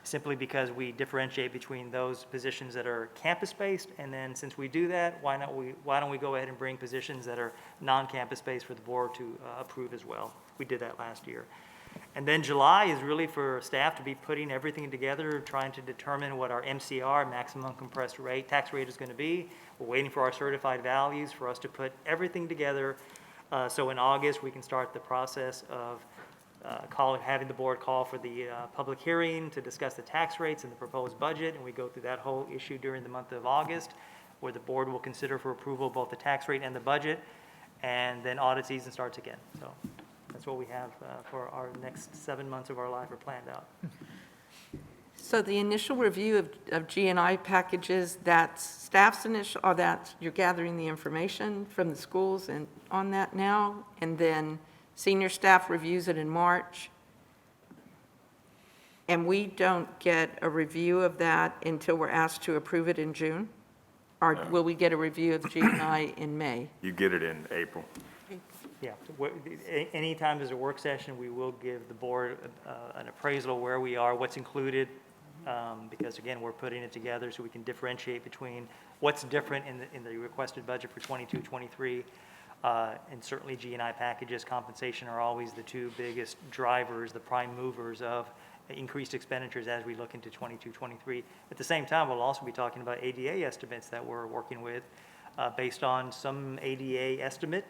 simply because we differentiate between those positions that are campus-based, and then since we do that, why don't we go ahead and bring positions that are non-campus-based for the board to approve as well? We did that last year. And then July is really for staff to be putting everything together, trying to determine what our MCR, maximum compressed rate, tax rate is going to be. We're waiting for our certified values for us to put everything together. So in August, we can start the process of having the board call for the public hearing to discuss the tax rates and the proposed budget. And we go through that whole issue during the month of August, where the board will consider for approval both the tax rate and the budget. And then audit season starts again. So that's what we have for our next 7 months of our life are planned out.
So the initial review of G&I packages, that's staff's initial, or that you're gathering the information from the schools and on that now, and then senior staff reviews it in March, and we don't get a review of that until we're asked to approve it in June? Or will we get a review of G&I in May?
You get it in April.
Yeah, anytime there's a work session, we will give the board an appraisal of where we are, what's included, because again, we're putting it together so we can differentiate between what's different in the requested budget for 22-23, and certainly G&I packages, compensation are always the two biggest drivers, the prime movers of increased expenditures as we look into 22-23. At the same time, we'll also be talking about ADA estimates that we're working with based on some ADA estimate.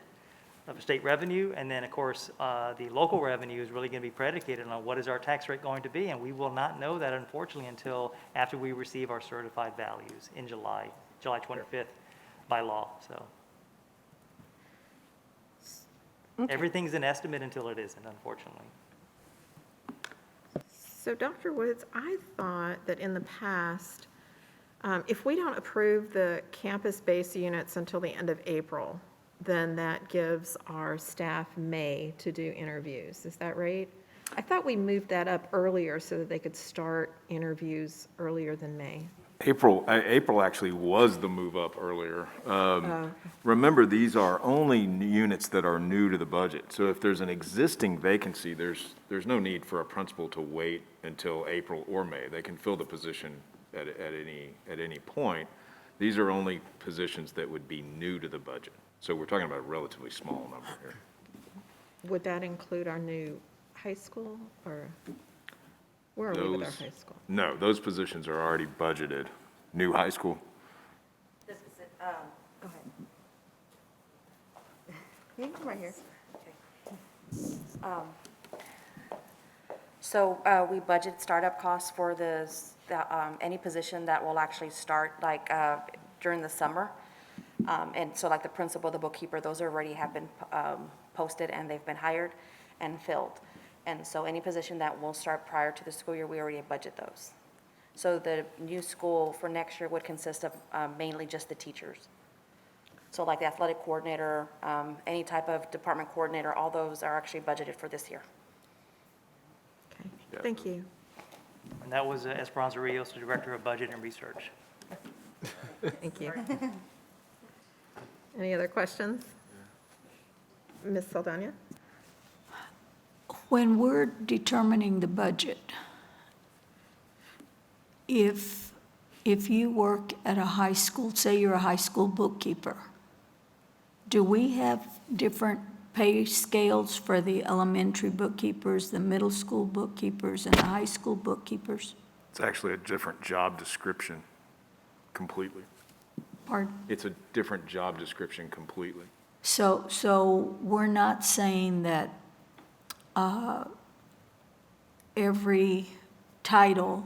state revenue, and then, of course, the local revenue is really going to be predicated on what is our tax rate going to be, and we will not know that, unfortunately, until after we receive our certified values in July 25th by law, so. Everything's an estimate until it isn't, unfortunately.
So Dr. Woods, I thought that in the past, if we don't approve the campus-based units until the end of April, then that gives our staff May to do interviews. Is that right? I thought we moved that up earlier so that they could start interviews earlier than May.
April actually was the move up earlier. Remember, these are only units that are new to the budget. So if there's an existing vacancy, there's no need for a principal to wait until April or May. They can fill the position at any point. These are only positions that would be new to the budget. So we're talking about a relatively small number here.
Would that include our new high school, or where are we with our high school?
No, those positions are already budgeted. New high school?
Go ahead. You can come right here.
So we budget startup costs for any position that will actually start like during the summer. And so like the principal, the bookkeeper, those already have been posted and they've been hired and filled. And so any position that will start prior to the school year, we already budget those. So the new school for next year would consist of mainly just the teachers. So like the athletic coordinator, any type of department coordinator, all those are actually budgeted for this year.
Okay, thank you.
And that was Esperanza Rios, the Director of Budget and Research.
Thank you. Any other questions? Ms. Saldana?
When we're determining the budget, if you work at a high school, say you're a high school bookkeeper, do we have different pay scales for the elementary bookkeepers, the middle school bookkeepers, and the high school bookkeepers?
It's actually a different job description completely.
Pardon?
It's a different job description completely.
So we're not saying that every title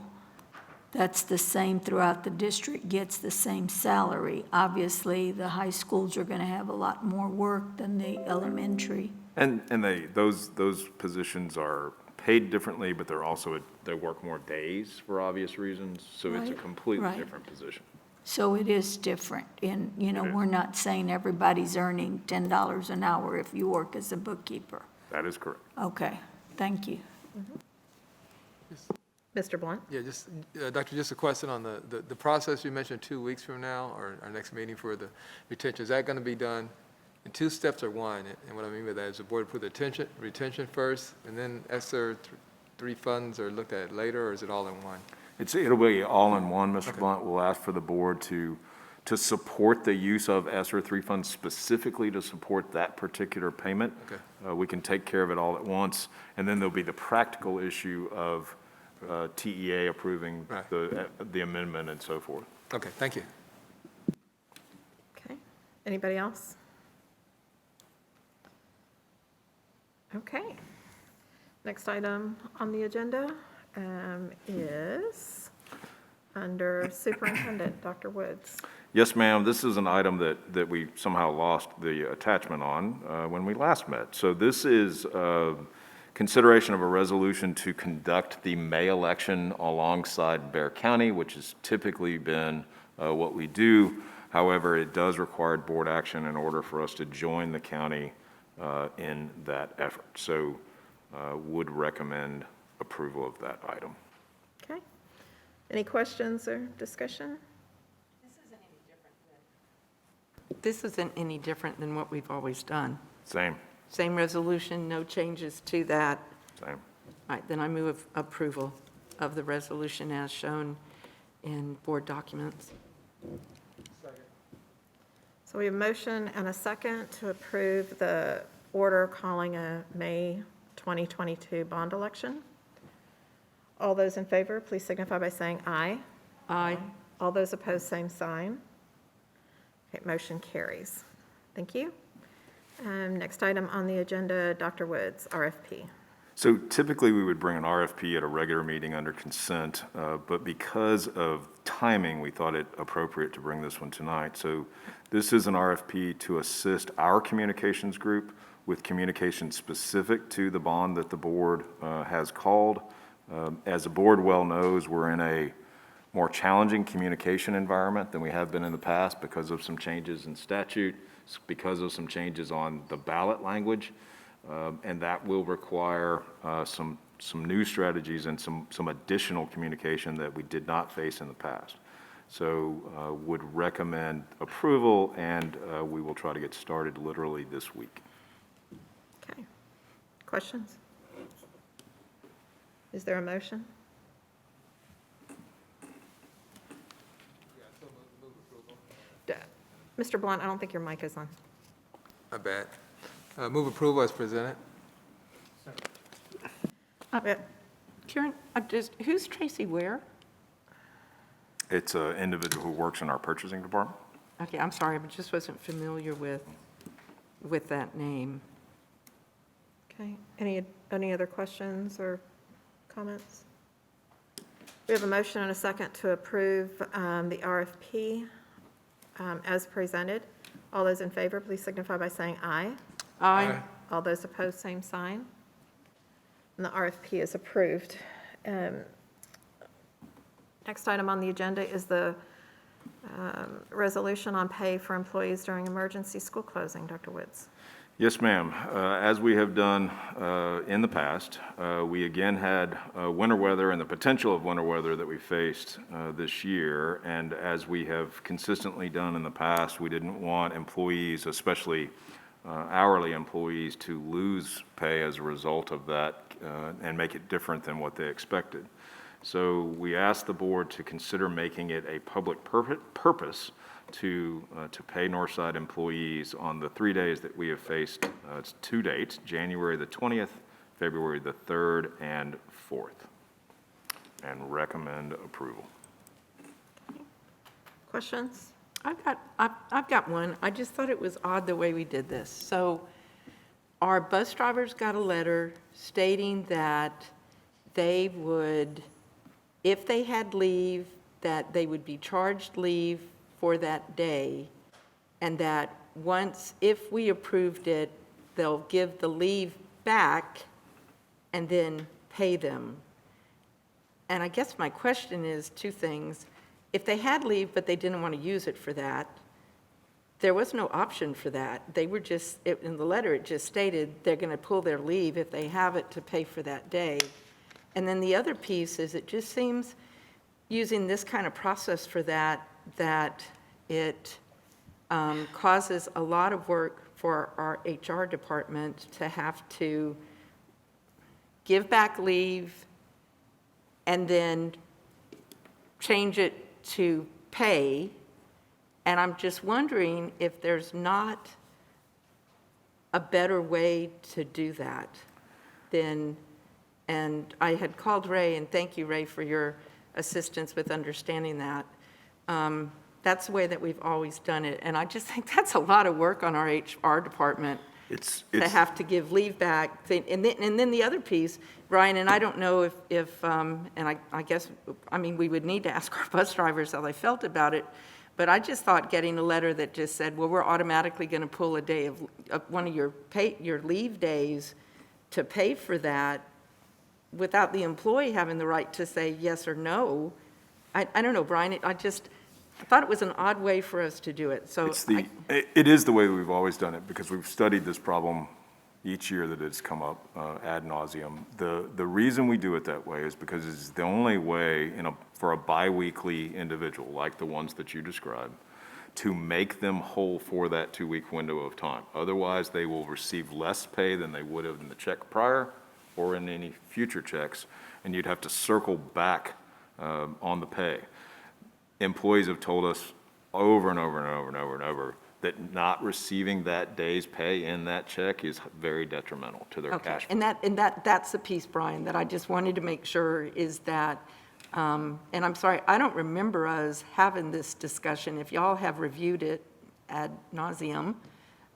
that's the same throughout the district gets the same salary. Obviously, the high schools are going to have a lot more work than the elementary.
And those positions are paid differently, but they work more days for obvious reasons, so it's a
Right,
completely
right.
different position.
So it is different, and, we're not saying everybody's earning $10 an hour if you work as a bookkeeper.
That is correct.
Okay, thank you.
Mr. Blunt?
Yeah, Doctor, just a question on the process you mentioned 2 weeks from now, or our next meeting for the retention. Is that going to be done in 2 steps or 1? And what I mean by that is the board put the retention first, and then ESSER 3 funds are looked at later, or is it all in one?
It'll be all in one, Mr. Blunt. We'll ask for the board to support the use of ESSER 3 funds specifically to support that particular payment.
Okay.
We can take care of it all at once, and then there'll be the practical issue of TEA approving
Right.
the amendment and so forth.
Okay, thank you.
Okay, anybody else? Okay. Next item on the agenda is under Superintendent, Dr. Woods.
Yes, ma'am. This is an item that we somehow lost the attachment on when we last met. So this is consideration of a resolution to conduct the May election alongside Bexar County, which has typically been what we do. However, it does require board action in order for us to join the county in that effort. So would recommend approval of that item.
Okay. Any questions or discussion?
This isn't any different than what we've always done.
Same,
Same resolution, no changes to that.
same.
All right, then I move approval of the resolution as shown in board documents.
So we have a motion and a second to approve the order calling a May 2022 bond election. All those in favor, please signify by saying aye.
Aye.
All those opposed, same sign. Okay, motion carries. Thank you. Next item on the agenda, Dr. Woods, RFP.
So typically, we would bring an RFP at a regular meeting under consent, but because of timing, we thought it appropriate to bring this one tonight. So this is an RFP to assist our communications group with communication specific to the bond that the board has called. As the board well knows, we're in a more challenging communication environment than we have been in the past because of some changes in statute, because of some changes on the ballot language. And that will require some new strategies and some additional communication that we did not face in the past. So would recommend approval, and we will try to get started literally this week.
Okay. Questions? Is there a motion? Mr. Blunt, I don't think your mic is on.
My bad. Move approval as presented.
Karen, who's Tracy Ware?
It's an individual who works in our purchasing department.
Okay, I'm sorry, I just wasn't familiar with that name.
Okay. Any other questions or comments? We have a motion and a second to approve the RFP as presented. All those in favor, please signify by saying aye.
Aye.
All those opposed, same sign. And the RFP is approved. Next item on the agenda is the resolution on pay for employees during emergency school closing. Dr. Woods.
Yes, ma'am. As we have done in the past, we again had winter weather and the potential of winter weather that we faced this year. And as we have consistently done in the past, we didn't want employees, especially hourly employees, to lose pay as a result of that and make it different than what they expected. So we asked the board to consider making it a public purpose to pay Northside employees on the 3 days that we have faced. It's 2 dates, January the 20th, February the 3rd, and 4th, and recommend approval.
Questions?
I've got one. I just thought it was odd the way we did this. So our bus drivers got a letter stating that they would, if they had leave, that they would be charged leave for that day, and that once, if we approved it, they'll give the leave back and then pay them. And I guess my question is two things. If they had leave, but they didn't want to use it for that, there was no option for that. They were just, in the letter, it just stated they're going to pull their leave if they have it to pay for that day. And then the other piece is it just seems, using this kind of process for that it causes a lot of work for our HR department to have to give back leave and then change it to pay. And I'm just wondering if there's not a better way to do that than, and I had called Ray, and thank you, Ray, for your assistance with understanding that. That's the way that we've always done it. And I just think that's a lot of work on our HR department to have to give leave back. And then the other piece, Brian, and I don't know if and I guess, I mean, we would need to ask our bus drivers how they felt about it, but I just thought getting a letter that just said, well, we're automatically going to pull a day of one of your leave days to pay for that without the employee having the right to say yes or no. I don't know, Brian, I thought it was an odd way for us to do it, so.
It is the way we've always done it, because we've studied this problem each year that it's come up ad nauseum. The reason we do it that way is because it's the only way for a biweekly individual, like the ones that you described, to make them whole for that 2-week window of time. Otherwise, they will receive less pay than they would have in the check prior or in any future checks, and you'd have to circle back on the pay. Employees have told us over and over and over and over and over that not receiving that day's pay in that check is very detrimental to their cash flow.
And that's the piece, Brian, that I just wanted to make sure is that, and I'm sorry, I don't remember us having this discussion. If y'all have reviewed it ad nauseum,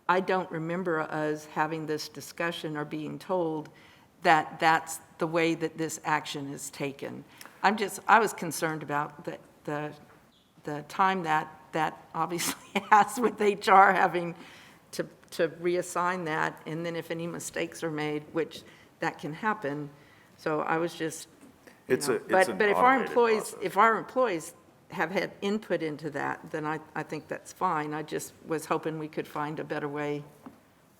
I don't remember us having this discussion or being told that that's the way that this action is taken. I was concerned about the time that obviously has with HR having to reassign that, and then if any mistakes are made, which that can happen. So I was just, you
It's
know,
it's an
but if our
automated
employees,
process.
if our employees have had input into that, then I think that's fine. I just was hoping we could find a better way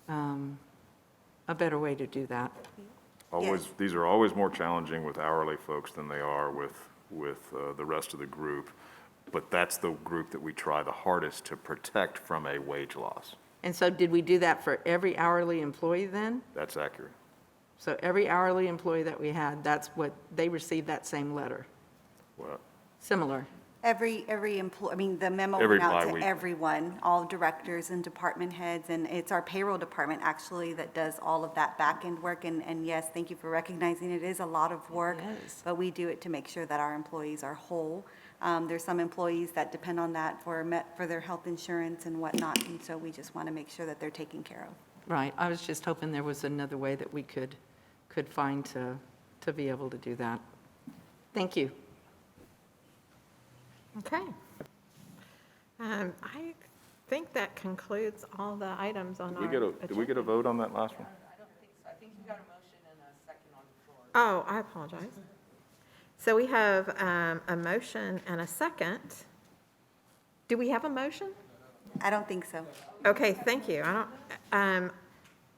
to do that.
Always, these are always more challenging with hourly folks than they are with the rest of the group. But that's the group that we try the hardest to protect from a wage loss.
And so did we do that for every hourly employee then?
That's accurate.
So every hourly employee that we had, that's what, they received that same letter,
Well,
similar.
Every employee, I mean, the memo
Every
went out to
bi-weekly.
everyone, all directors and department heads, and it's our payroll department actually that does all of that back-end work. And yes, thank you for recognizing it is a lot of work,
It is.
but we do it to make sure that our employees are whole. There's some employees that depend on that for their health insurance and whatnot, and so we just want to make sure that they're taken care of.
Right, I was just hoping there was another way that we could find to be able to do that. Thank you.
Okay. I think that concludes all the items on our
Did we get a vote on that last one?
Oh, I apologize. So we have a motion and a second. Do we have a motion?
I don't think so.
Okay, thank you. I don't,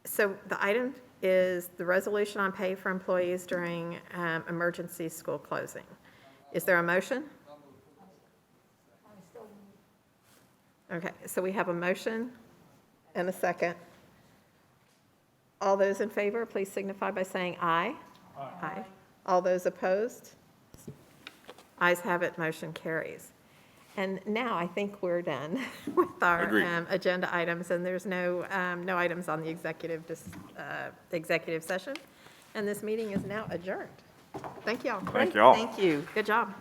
so the item is the resolution on pay for employees during emergency school closing. Is there a motion? Okay, so we have a motion and a second. All those in favor, please signify by saying aye. Aye. All those opposed? Ayes have it, motion carries. And now I think we're done with our
Agreed.
agenda items, and there's no items on the executive session. And this meeting is now adjourned. Thank you all.
Thank y'all.
Thank you.
Good job.